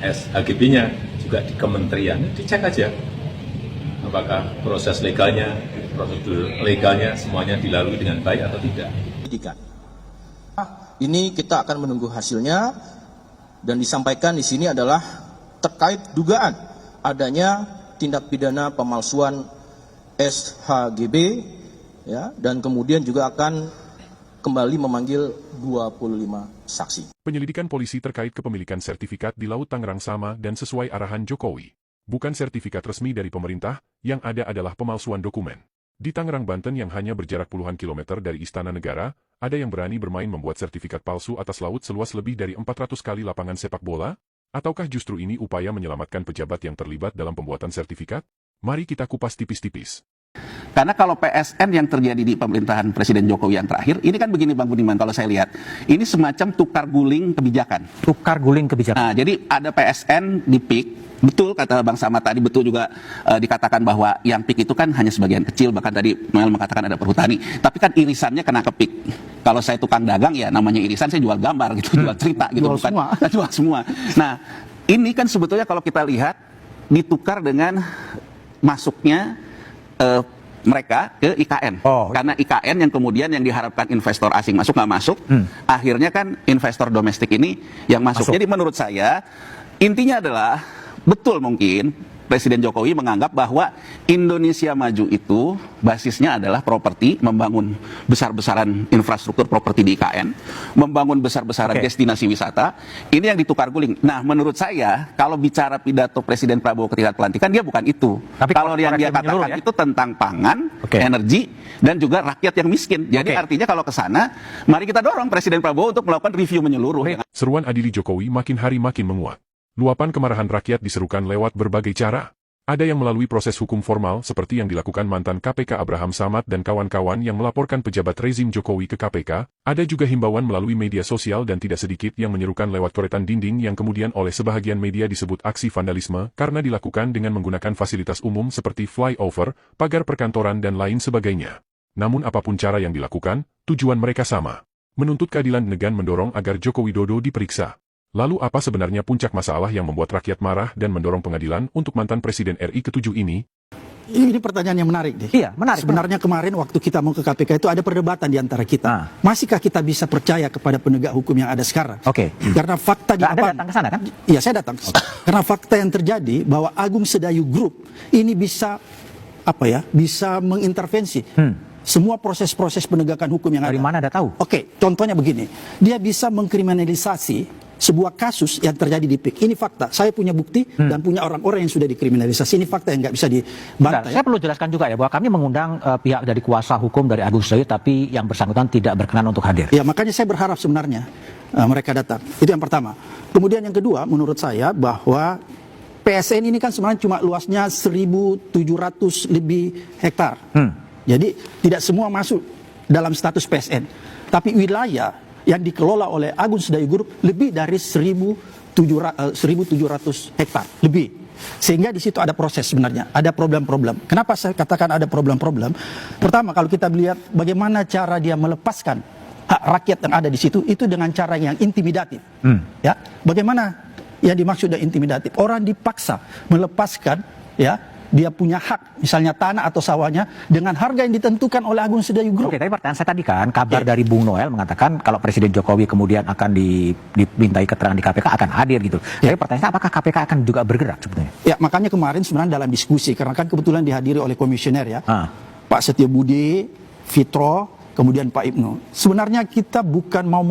SHGB-nya juga di kementerian, dicek aja apakah proses legalnya, prosedur legalnya semuanya dilalui dengan baik atau tidak. Ini kita akan menunggu hasilnya, dan disampaikan di sini adalah terkait dugaan adanya tindak pidana pemalsuan SHGB, ya, dan kemudian juga akan kembali memanggil 25 saksi. Penyelidikan polisi terkait kepemilikan sertifikat di Laut Tangerang sama dan sesuai arahan Jokowi. Bukan sertifikat resmi dari pemerintah, yang ada adalah pemalsuan dokumen. Di Tangerang, Banten yang hanya berjarak puluhan kilometer dari Istana Negara, ada yang berani bermain membuat sertifikat palsu atas laut seluas lebih dari 400 kali lapangan sepak bola? Ataukah justru ini upaya menyelamatkan pejabat yang terlibat dalam pembuatan sertifikat? Mari kita kupas tipis-tipis. Karena kalau PSN yang terjadi di pemerintahan Presiden Jokowi yang terakhir, ini kan begini Bang Budiman, kalau saya lihat, ini semacam tukar guling kebijakan. Tukar guling kebijakan. Nah, jadi ada PSN di PIK, betul kata Bang Samad tadi, betul juga dikatakan bahwa yang PIK itu kan hanya sebagian kecil, bahkan tadi Noel mengatakan ada perhutani, tapi kan irisannya kena ke PIK. Kalau saya tukang dagang ya namanya irisan, saya jual gambar gitu, jual cerita gitu, jual bukan semua. jual semua. Nah, ini kan sebetulnya kalau kita lihat ditukar dengan masuknya mereka ke IKN. Karena IKN yang kemudian yang diharapkan investor asing masuk nggak masuk, akhirnya kan investor domestik ini yang masuk. Jadi menurut saya intinya adalah betul mungkin Presiden Jokowi menganggap bahwa Indonesia Maju itu basisnya adalah properti, membangun besar-besaran infrastruktur properti di IKN, membangun besar-besaran destinasi wisata. Ini yang ditukar guling. Nah, menurut saya kalau bicara pidato Presiden Prabowo ketika pelantikan, dia bukan itu. Tapi kalau yang dia katakan itu tentang pangan, energi, dan juga rakyat yang miskin. Jadi artinya kalau ke sana, mari kita dorong Presiden Prabowo untuk melakukan review menyeluruh. Seruan adili Jokowi makin hari makin menguat. Luapan kemarahan rakyat diserukan lewat berbagai cara. Ada yang melalui proses hukum formal seperti yang dilakukan mantan KPK Abraham Samad dan kawan-kawan yang melaporkan pejabat rezim Jokowi ke KPK. Ada juga himbauan melalui media sosial dan tidak sedikit yang menyerukan lewat coretan dinding yang kemudian oleh sebahagian media disebut aksi vandalisme karena dilakukan dengan menggunakan fasilitas umum seperti flyover, pagar perkantoran dan lain sebagainya. Namun apapun cara yang dilakukan, tujuan mereka sama. Menuntut keadilan dengan mendorong agar Joko Widodo diperiksa. Lalu apa sebenarnya puncak masalah yang membuat rakyat marah dan mendorong pengadilan untuk mantan Presiden RI ke-7 ini? Ini pertanyaan yang menarik deh. Iya, menarik. Sebenarnya kemarin waktu kita mau ke KPK itu ada perdebatan di antara kita. Masihkah kita bisa percaya kepada penegak hukum yang ada sekarang? Karena fakta di Anda datang ke sana kan? Iya, saya datang. Karena fakta yang terjadi bahwa Agung Sedayu Group ini bisa bisa mengintervensi semua proses-proses penegakan hukum yang ada. Dari mana Anda tahu? Contohnya begini. Dia bisa mengkriminalisasi sebuah kasus yang terjadi di PIK. Ini fakta. Saya punya bukti dan punya orang-orang yang sudah dikriminalisasi. Ini fakta yang nggak bisa dibantah. Saya perlu jelaskan juga ya bahwa kami mengundang pihak dari kuasa hukum dari Agung Sedayu, tapi yang bersangkutan tidak berkenan untuk hadir. Ya, makanya saya berharap sebenarnya mereka datang. Itu yang pertama. Kemudian yang kedua, menurut saya bahwa PSN ini kan sebenarnya cuma luasnya 1.700 lebih hektar. Jadi tidak semua masuk dalam status PSN. Tapi wilayah yang dikelola oleh Agung Sedayu Group lebih dari 1.700 hektar lebih, sehingga di situ ada proses sebenarnya, ada problem-problem. Kenapa saya katakan ada problem-problem? Pertama, kalau kita melihat bagaimana cara dia melepaskan hak rakyat yang ada di situ, itu dengan cara yang intimidatif. Ya, bagaimana yang dimaksud dengan intimidatif? Orang dipaksa melepaskan dia punya hak, misalnya tanah atau sawahnya, dengan harga yang ditentukan oleh Agung Sedayu Group. Tapi pertanyaan saya tadi kan, kabar dari Bung Noel mengatakan kalau Presiden Jokowi kemudian akan dimintai keterangan di KPK akan hadir gitu. Tapi pertanyaan saya, apakah KPK akan juga bergerak sebetulnya? Ya, makanya kemarin sebenarnya dalam diskusi, karena kan kebetulan dihadiri oleh komisioner ya, Pak Setia Budi, Fitro, kemudian Pak Ibnu. Sebenarnya kita bukan mau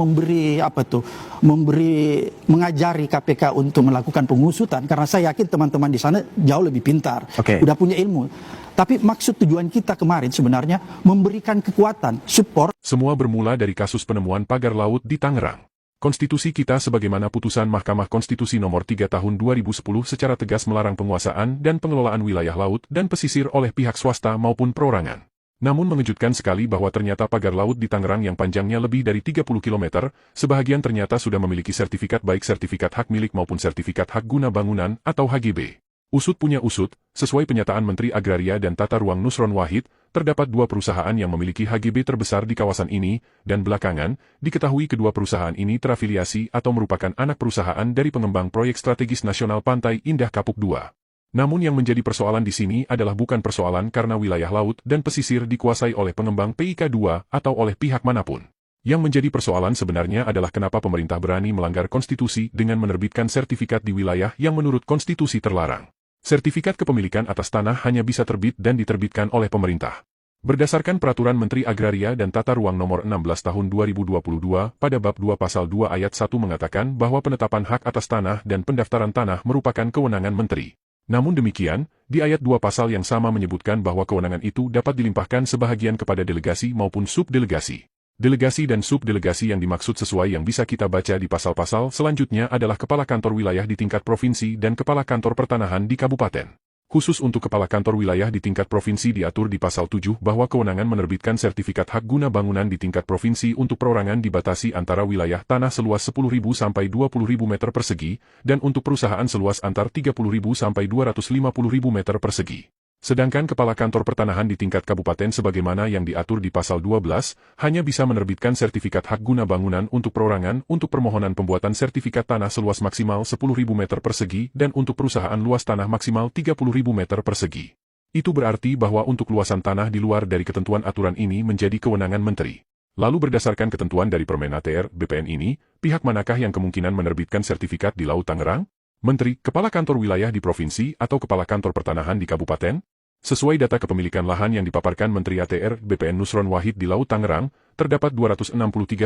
mengajari KPK untuk melakukan pengusutan, karena saya yakin teman-teman di sana jauh lebih pintar, udah punya ilmu. Tapi maksud tujuan kita kemarin sebenarnya memberikan kekuatan, support. Semua bermula dari kasus penemuan pagar laut di Tangerang. Konstitusi kita sebagaimana putusan Mahkamah Konstitusi nomor 3 tahun 2010 secara tegas melarang penguasaan dan pengelolaan wilayah laut dan pesisir oleh pihak swasta maupun perorangan. Namun mengejutkan sekali bahwa ternyata pagar laut di Tangerang yang panjangnya lebih dari 30 km, sebahagian ternyata sudah memiliki sertifikat baik sertifikat hak milik maupun sertifikat hak guna bangunan atau HGB. Usut punya usut, sesuai pernyataan Menteri Agraria dan Tata Ruang Nusron Wahid, terdapat 2 perusahaan yang memiliki HGB terbesar di kawasan ini, dan belakangan, diketahui kedua perusahaan ini terafiliasi atau merupakan anak perusahaan dari pengembang proyek strategis nasional Pantai Indah Kapuk II. Namun yang menjadi persoalan di sini adalah bukan persoalan karena wilayah laut dan pesisir dikuasai oleh pengembang PIK2 atau oleh pihak manapun. Yang menjadi persoalan sebenarnya adalah kenapa pemerintah berani melanggar konstitusi dengan menerbitkan sertifikat di wilayah yang menurut konstitusi terlarang. Sertifikat kepemilikan atas tanah hanya bisa terbit dan diterbitkan oleh pemerintah. Berdasarkan Peraturan Menteri Agraria dan Tata Ruang Nomor 16 Tahun 2022, pada Bab 2 Pasal 2 Ayat 1 mengatakan bahwa penetapan hak atas tanah dan pendaftaran tanah merupakan kewenangan Menteri. Namun demikian, di Ayat 2 Pasal yang sama menyebutkan bahwa kewenangan itu dapat dilimpahkan sebahagian kepada delegasi maupun subdelegasi. Delegasi dan subdelegasi yang dimaksud sesuai yang bisa kita baca di pasal-pasal selanjutnya adalah Kepala Kantor Wilayah di tingkat provinsi dan Kepala Kantor Pertanahan di kabupaten. Khusus untuk Kepala Kantor Wilayah di tingkat provinsi diatur di Pasal 7 bahwa kewenangan menerbitkan sertifikat hak guna bangunan di tingkat provinsi untuk perorangan dibatasi antara wilayah tanah seluas 10.000 sampai 20.000 meter persegi, dan untuk perusahaan seluas antar 30.000 sampai 250.000 meter persegi. Sedangkan Kepala Kantor Pertanahan di tingkat kabupaten sebagaimana yang diatur di Pasal 12, hanya bisa menerbitkan sertifikat hak guna bangunan untuk perorangan untuk permohonan pembuatan sertifikat tanah seluas maksimal 10.000 meter persegi dan untuk perusahaan luas tanah maksimal 30.000 meter persegi. Itu berarti bahwa untuk luasan tanah di luar dari ketentuan aturan ini menjadi kewenangan Menteri. Lalu berdasarkan ketentuan dari Permen ATR BPN ini, pihak manakah yang kemungkinan menerbitkan sertifikat di Laut Tangerang? Menteri, Kepala Kantor Wilayah di Provinsi atau Kepala Kantor Pertanahan di Kabupaten? Sesuai data kepemilikan lahan yang dipaparkan Menteri ATR BPN Nusron Wahid di Laut Tangerang, terdapat 263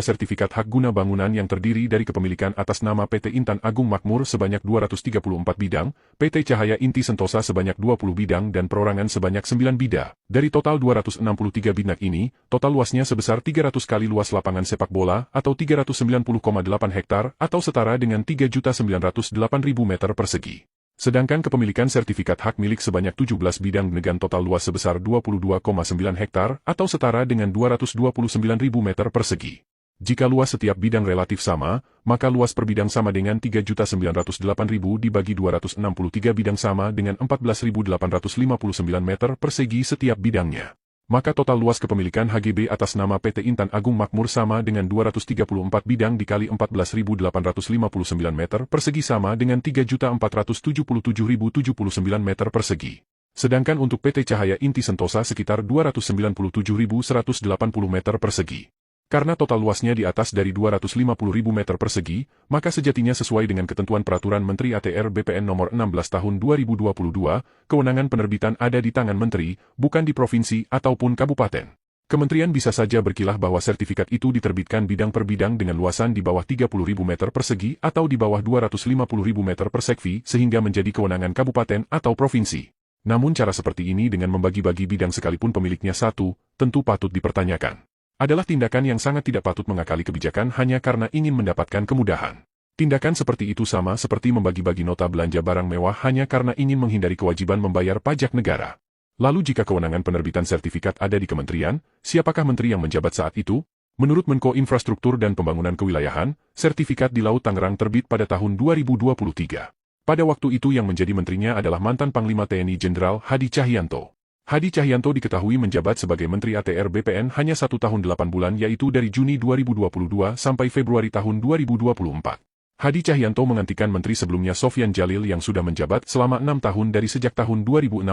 sertifikat hak guna bangunan yang terdiri dari kepemilikan atas nama PT Intan Agung Makmur sebanyak 234 bidang, PT Cahaya Inti Sentosa sebanyak 20 bidang dan perorangan sebanyak 9 bidang. Dari total 263 bidang ini, total luasnya sebesar 300 kali luas lapangan sepak bola atau 390,8 hektar atau setara dengan 3.908.000 meter persegi. Sedangkan kepemilikan sertifikat hak milik sebanyak 17 bidang dengan total luas sebesar 22,9 hektar atau setara dengan 229.000 meter persegi. Jika luas setiap bidang relatif sama, maka luas per bidang sama dengan 3.908.000 dibagi 263 bidang sama dengan 14.859 meter persegi setiap bidangnya. Maka total luas kepemilikan HGB atas nama PT Intan Agung Makmur sama dengan 234 bidang dikali 14.859 meter persegi sama dengan 3.477.079 meter persegi. Sedangkan untuk PT Cahaya Inti Sentosa sekitar 297.180 meter persegi. Karena total luasnya di atas dari 250.000 meter persegi, maka sejatinya sesuai dengan ketentuan Peraturan Menteri ATR BPN Nomor 16 Tahun 2022, kewenangan penerbitan ada di tangan Menteri, bukan di provinsi ataupun kabupaten. Kementerian bisa saja berkilah bahwa sertifikat itu diterbitkan bidang per bidang dengan luasan di bawah 30.000 meter persegi atau di bawah 250.000 meter persegi sehingga menjadi kewenangan kabupaten atau provinsi. Namun cara seperti ini dengan membagi-bagi bidang sekalipun pemiliknya satu, tentu patut dipertanyakan. Adalah tindakan yang sangat tidak patut mengakali kebijakan hanya karena ingin mendapatkan kemudahan. Tindakan seperti itu sama seperti membagi-bagi nota belanja barang mewah hanya karena ingin menghindari kewajiban membayar pajak negara. Lalu jika kewenangan penerbitan sertifikat ada di kementerian, siapakah menteri yang menjabat saat itu? Menurut Menko Infrastruktur dan Pembangunan Kewilayahan, sertifikat di Laut Tangerang terbit pada tahun 2023. Pada waktu itu yang menjadi menterinya adalah mantan Panglima TNI Jenderal Hadi Cahyanto. Hadi Cahyanto diketahui menjabat sebagai Menteri ATR BPN hanya 1 tahun 8 bulan yaitu dari Juni 2022 sampai Februari tahun 2024. Hadi Cahyanto menggantikan Menteri sebelumnya Sofyan Jalil yang sudah menjabat selama 6 tahun dari sejak tahun 2016.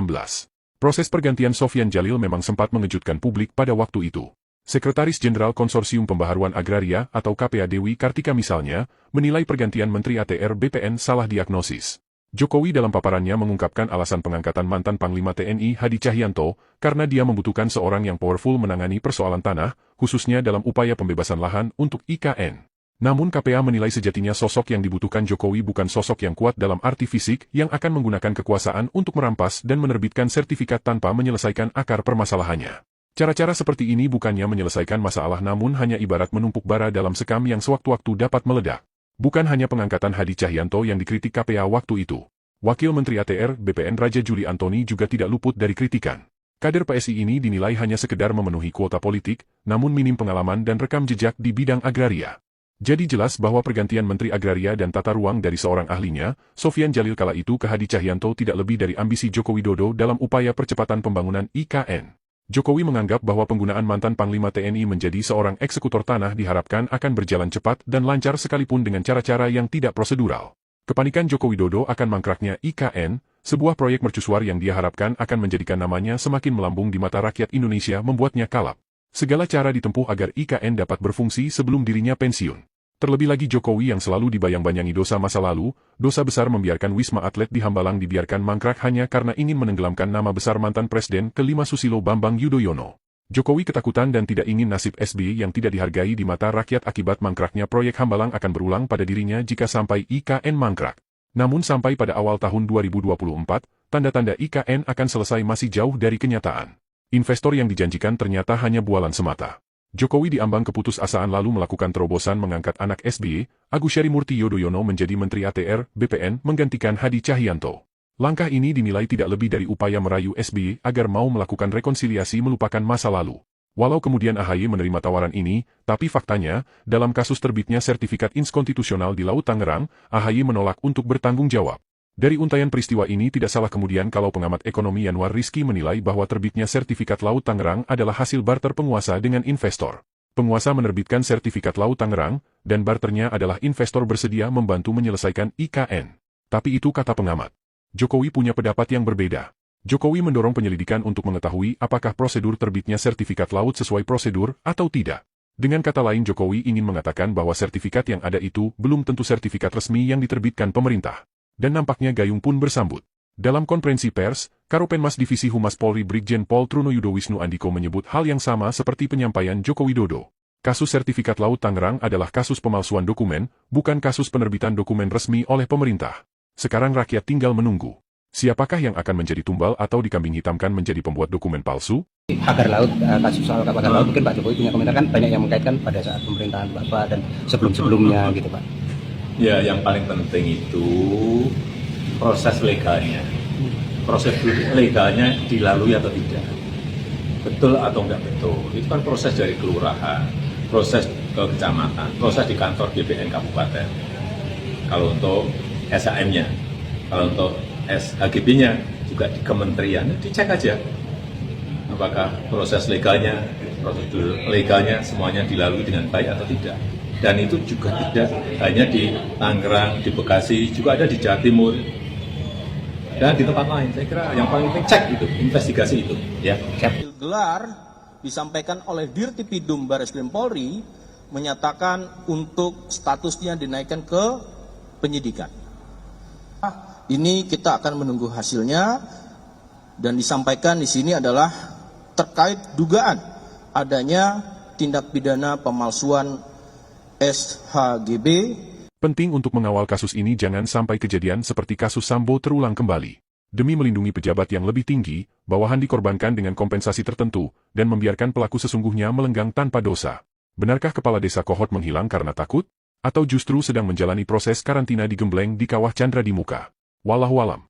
Proses pergantian Sofyan Jalil memang sempat mengejutkan publik pada waktu itu. Sekretaris Jenderal Konsorsium Pembaharuan Agraria atau KPA Dewi Kartika misalnya, menilai pergantian Menteri ATR BPN salah diagnosis. Jokowi dalam paparannya mengungkapkan alasan pengangkatan mantan Panglima TNI Hadi Cahyanto, karena dia membutuhkan seorang yang powerful menangani persoalan tanah, khususnya dalam upaya pembebasan lahan untuk IKN. Namun KPA menilai sejatinya sosok yang dibutuhkan Jokowi bukan sosok yang kuat dalam arti fisik yang akan menggunakan kekuasaan untuk merampas dan menerbitkan sertifikat tanpa menyelesaikan akar permasalahannya. Cara-cara seperti ini bukannya menyelesaikan masalah namun hanya ibarat menumpuk bara dalam sekam yang sewaktu-waktu dapat meledak. Bukan hanya pengangkatan Hadi Cahyanto yang dikritik KPA waktu itu. Wakil Menteri ATR BPN Raja Juli Antoni juga tidak luput dari kritikan. Kader PSI ini dinilai hanya sekedar memenuhi kuota politik, namun minim pengalaman dan rekam jejak di bidang agraria. Jadi jelas bahwa pergantian Menteri Agraria dan Tata Ruang dari seorang ahlinya, Sofyan Jalil kala itu ke Hadi Cahyanto tidak lebih dari ambisi Joko Widodo dalam upaya percepatan pembangunan IKN. Jokowi menganggap bahwa penggunaan mantan Panglima TNI menjadi seorang eksekutor tanah diharapkan akan berjalan cepat dan lancar sekalipun dengan cara-cara yang tidak prosedural. Kepanikan Joko Widodo akan mangkraknya IKN, sebuah proyek mercusuar yang dia harapkan akan menjadikan namanya semakin melambung di mata rakyat Indonesia membuatnya kalap. Segala cara ditempuh agar IKN dapat berfungsi sebelum dirinya pensiun. Terlebih lagi Jokowi yang selalu dibayang-bayangi dosa masa lalu, dosa besar membiarkan Wisma Atlet di Hambalang dibiarkan mangkrak hanya karena ingin menenggelamkan nama besar mantan Presiden ke-5 Susilo Bambang Yudhoyono. Jokowi ketakutan dan tidak ingin nasib SBY yang tidak dihargai di mata rakyat akibat mangkraknya proyek Hambalang akan berulang pada dirinya jika sampai IKN mangkrak. Namun sampai pada awal tahun 2024, tanda-tanda IKN akan selesai masih jauh dari kenyataan. Investor yang dijanjikan ternyata hanya bualan semata. Jokowi diambang keputusasaan lalu melakukan terobosan mengangkat anak SBY, Agus Syarimurti Yudhoyono menjadi Menteri ATR, BPN menggantikan Hadi Cahyanto. Langkah ini dinilai tidak lebih dari upaya merayu SBY agar mau melakukan rekonsiliasi melupakan masa lalu. Walau kemudian AHY menerima tawaran ini, tapi faktanya, dalam kasus terbitnya sertifikat inskonstitusional di Laut Tangerang, AHY menolak untuk bertanggung jawab. Dari untaian peristiwa ini tidak salah kemudian kalau pengamat ekonomi Yanwar Rizky menilai bahwa terbitnya sertifikat Laut Tangerang adalah hasil barter penguasa dengan investor. Penguasa menerbitkan sertifikat Laut Tangerang, dan barternya adalah investor bersedia membantu menyelesaikan IKN. Tapi itu kata pengamat. Jokowi punya pendapat yang berbeda. Jokowi mendorong penyelidikan untuk mengetahui apakah prosedur terbitnya sertifikat laut sesuai prosedur atau tidak. Dengan kata lain Jokowi ingin mengatakan bahwa sertifikat yang ada itu belum tentu sertifikat resmi yang diterbitkan pemerintah. Dan nampaknya gayung pun bersambut. Dalam konferensi pers, Karopenmas Divisi Humas Polri Brigjen Pol Trunoyudo Wisnu Andiko menyebut hal yang sama seperti penyampaian Joko Widodo. Kasus sertifikat Laut Tangerang adalah kasus pemalsuan dokumen, bukan kasus penerbitan dokumen resmi oleh pemerintah. Sekarang rakyat tinggal menunggu. Siapakah yang akan menjadi tumbal atau dikambing hitamkan menjadi pembuat dokumen palsu? Pagar laut, kasus soal pagar laut mungkin Pak Jokowi punya komentar kan banyak yang mengkaitkan pada saat pemerintahan Bapak dan sebelum-sebelumnya gitu Pak. Ya, yang paling penting itu proses legalnya. Prosedur legalnya dilalui atau tidak. Betul atau enggak betul. Itu kan proses dari kelurahan, proses ke kecamatan, proses di kantor BPN kabupaten. Kalau untuk SHM-nya, kalau untuk SHGB-nya juga di kementerian, dicek aja. Apakah proses legalnya, prosedur legalnya semuanya dilalui dengan baik atau tidak. Dan itu juga tidak hanya di Tangerang, di Bekasi, juga ada di Jawa Timur, dan di tempat lain. Saya kira yang paling penting cek itu, investigasi itu. Ya. Gelar disampaikan oleh Dirtipidum Bareskrim Polri menyatakan untuk statusnya dinaikkan ke penyidikan. Ini kita akan menunggu hasilnya dan disampaikan di sini adalah terkait dugaan adanya tindak pidana pemalsuan SHGB. Penting untuk mengawal kasus ini jangan sampai kejadian seperti kasus Sambo terulang kembali. Demi melindungi pejabat yang lebih tinggi, bawahan dikorbankan dengan kompensasi tertentu, dan membiarkan pelaku sesungguhnya melenggang tanpa dosa. Benarkah kepala desa Kohot menghilang karena takut? Atau justru sedang menjalani proses karantina di Gembleng di Kawah Chandra di Muka? Wallahualam.